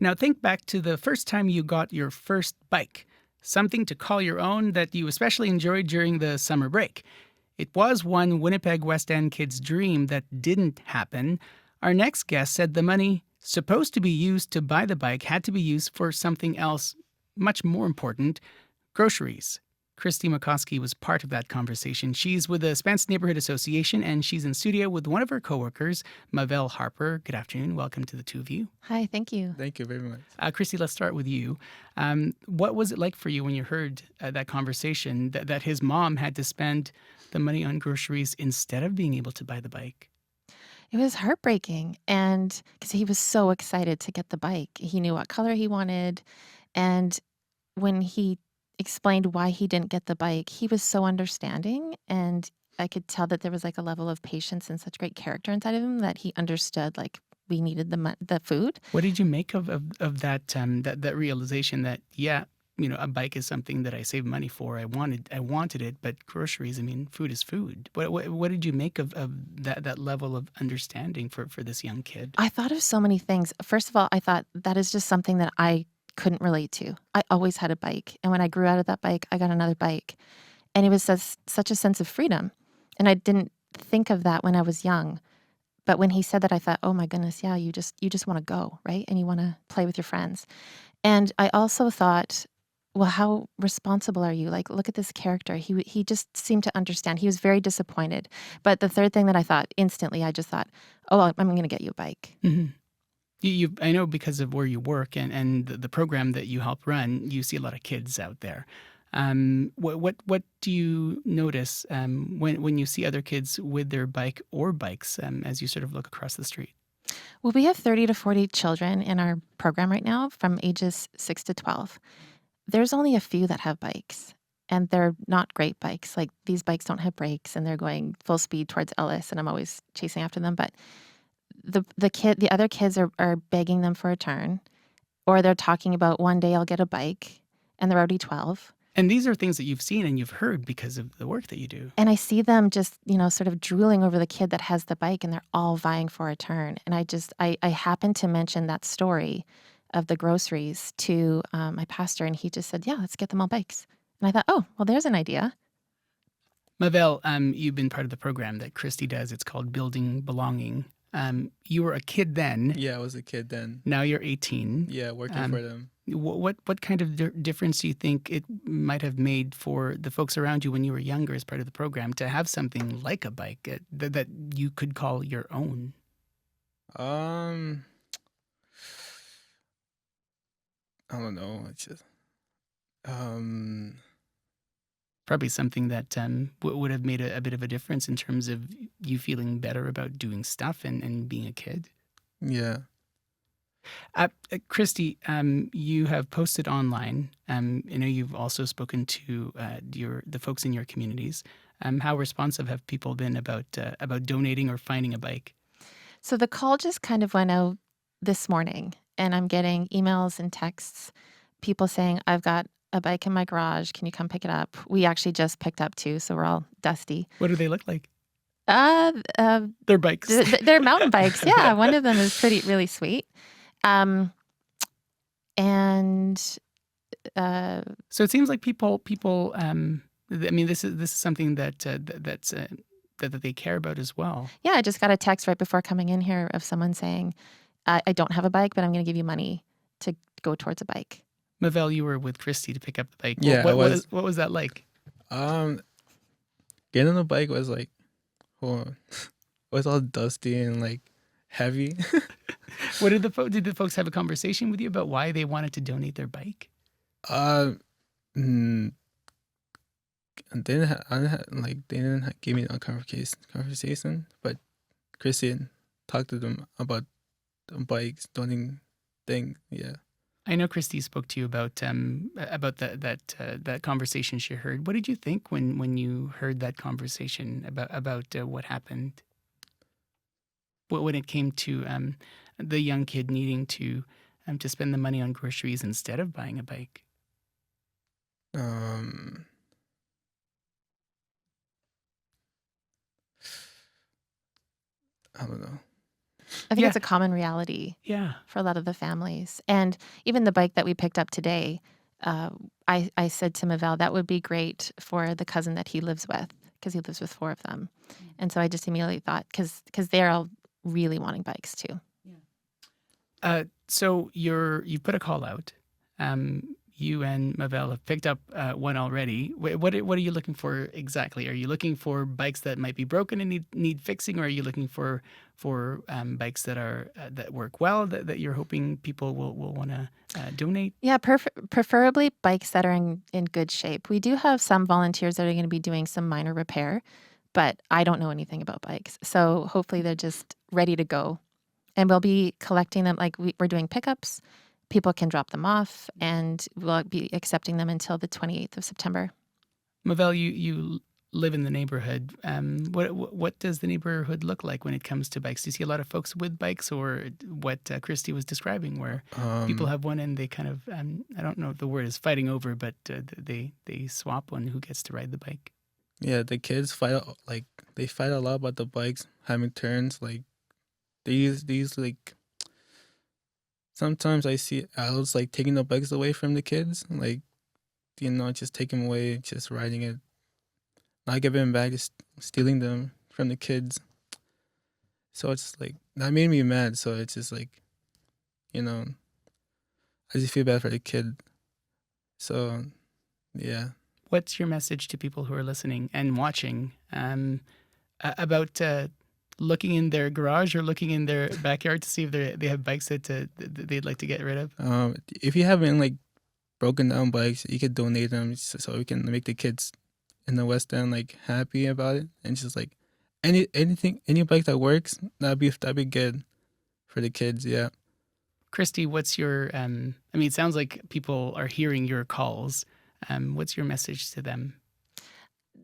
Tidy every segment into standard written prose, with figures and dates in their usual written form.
Now think back to the first time you got your first bike, something to call your own that you especially enjoyed during the summer break. It was one Winnipeg West End kid's dream that didn't happen. Our next guest said the money supposed to be used to buy the bike had to be used for something else much more important: groceries. Christy McCoskey was part of that conversation. She's with the Spence Neighbourhood Association, and she's in studio with one of her coworkers, Mavelle Harper. Good afternoon. Welcome to the two of you. Hi, thank you. Thank you very much. Christy, let's start with you. What was it like for you when you heard that conversation that his mom had to spend the money on groceries instead of being able to buy the bike? It was heartbreaking, and because he was so excited to get the bike. He knew what color he wanted, and when he explained why he didn't get the bike, he was so understanding, and I could tell that there was like a level of patience and such great character inside of him that he understood like we needed the food. What did you make of that that realization that, yeah, a bike is something that I saved money for. I wanted it, but groceries, I mean, food is food. What did you make of that level of understanding for this young kid? I thought of so many things. First of all, I thought that is just something that I couldn't relate to. I always had a bike, and when I grew out of that bike, I got another bike, and it was such a sense of freedom, and I didn't think of that when I was young. But when he said that, I thought, oh my goodness, yeah, you just want to go, right? And you want to play with your friends. And I also thought, well, how responsible are you? Like, look at this character. He just seemed to understand. He was very disappointed. But the third thing that I thought instantly, I just thought, oh, I'm going to get you a bike. Mm-hmm. I know because of where you work and the program that you help run, you see a lot of kids out there. What do you notice when you see other kids with their bike or bikes as you sort of look across the street? Well, we have 30 to 40 children in our program right now from ages 6 to 12. There's only a few that have bikes, and they're not great bikes. Like, these bikes don't have brakes, and they're going full speed towards Ellis, and I'm always chasing after them. But the other kids are begging them for a turn, or they're talking about one day I'll get a bike, and they're already 12. And these are things that you've seen and you've heard because of the work that you do. And I see them just, sort of drooling over the kid that has the bike, and they're all vying for a turn. And I happened to mention that story of the groceries to my pastor, and he just said, yeah, let's get them all bikes. And I thought, oh, well, there's an idea. Mavelle, you've been part of the program that Christy does. It's called Building Belonging. You were a kid then. Yeah, I was a kid then. Now you're 18. Yeah, working for them. What kind of difference do you think it might have made for the folks around you when you were younger as part of the program to have something like a bike that you could call your own? I don't know. It's just Probably something that would have made a bit of a difference in terms of you feeling better about doing stuff and being a kid. yeah. Christy, you have posted online. I know you've also spoken to the folks in your communities. How responsive have people been about donating or finding a bike? So the call just kind of went out this morning, and I'm getting emails and texts, people saying, I've got a bike in my garage. Can you come pick it up? We actually just picked up two, so we're all dusty. What do they look like? They're bikes. They're mountain bikes. Yeah, one of them is really sweet. And So it seems like people. I mean, this is something that they care about as well. yeah, I just got a text right before coming in here of someone saying, I don't have a bike, but I'm going to give you money to go towards a bike. Mavelle, you were with Christy to pick up the bike. Yeah, I was. What was that like? Getting on the bike was like, it was all dusty and like heavy. What did the folks have a conversation with you about why they wanted to donate their bike? They didn't give me a conversation, but Christian talked to them about bikes, donating thing. Yeah. I know Christy spoke to you about that conversation she heard. What did you think when you heard that conversation about what happened? When it came to the young kid needing to spend the money on groceries instead of buying a bike? I don't know. I think Yeah. it's a common reality Yeah. for a lot of the families. And even the bike that we picked up today, I said to Mavel, that would be great for the cousin that he lives with, because he lives with 4 of them. And so I just immediately thought, because they're all really wanting bikes too. So you put a call out. You and Mavel have picked up one already. What are you looking for exactly? Are you looking for bikes that might be broken and need fixing, or are you looking for bikes that are that work well, that you're hoping people will want to donate? Yeah, preferably bikes that are in good shape. We do have some volunteers that are going to be doing some minor repair, but I don't know anything about bikes. So hopefully they're just ready to go. And we'll be collecting them, like we're doing pickups. People can drop them off, and we'll be accepting them until the 28th of September. Mavel, you live in the neighborhood. What does the neighborhood look like when it comes to bikes? Do you see a lot of folks with bikes, or what Christy was describing, where people have one and they kind of I don't know if the word is fighting over, but they swap one who gets to ride the bike. Yeah, the kids they fight a lot about the bikes having turns. Like they use like sometimes I see adults like taking the bikes away from the kids, like just take them away, just riding it, not giving them back, just stealing them from the kids. So it's like that made me mad. So it's just like, I just feel bad for the kid. So yeah. What's your message to people who are listening and watching about looking in their garage or looking in their backyard to see if they have bikes that they'd like to get rid of? If you haven't like broken down bikes, you could donate them so we can make the kids in the West End like happy about it, and just like any bike that works, that'd be good for the kids. Yeah. Christy, what's your? It sounds like people are hearing your calls. What's your message to them?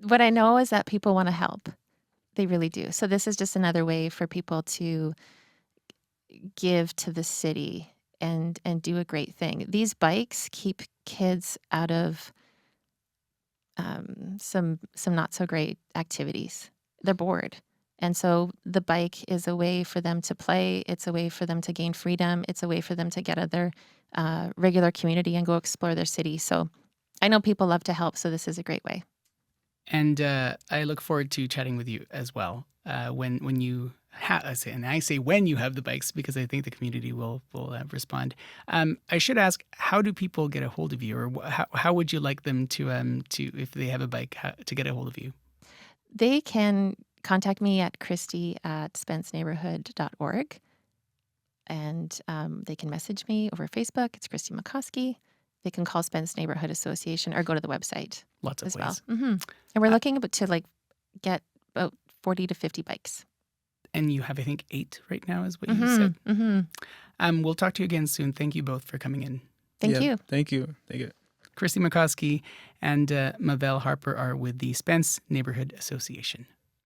What I know is that people want to help. They really do. So this is just another way for people to give to the city and do a great thing. These bikes keep kids out of some not so great activities. They're bored. And so the bike is a way for them to play. It's a way for them to gain freedom. It's a way for them to get out of their regular community and go explore their city. So I know people love to help, so this is a great way. And I look forward to chatting with you as well when you have. I say when you have the bikes, because I think the community will respond. I should ask, how do people get a hold of you, or how would you like them to if they have a bike to get a hold of you? They can contact me at christy@spenceneighborhood.org, and they can message me over Facebook. It's Christy McCoskey. They can call Spence Neighborhood Association or go to the website. Lots of as ways. well. And we're looking to get about 40 to 50 bikes. And you have, I think, 8 right now, is what you said. We'll talk to you again soon. Thank you both for coming in. Thank you. Thank you. Thank you. Christy McCoskey and Mavel Harper are with the Spence Neighborhood Association.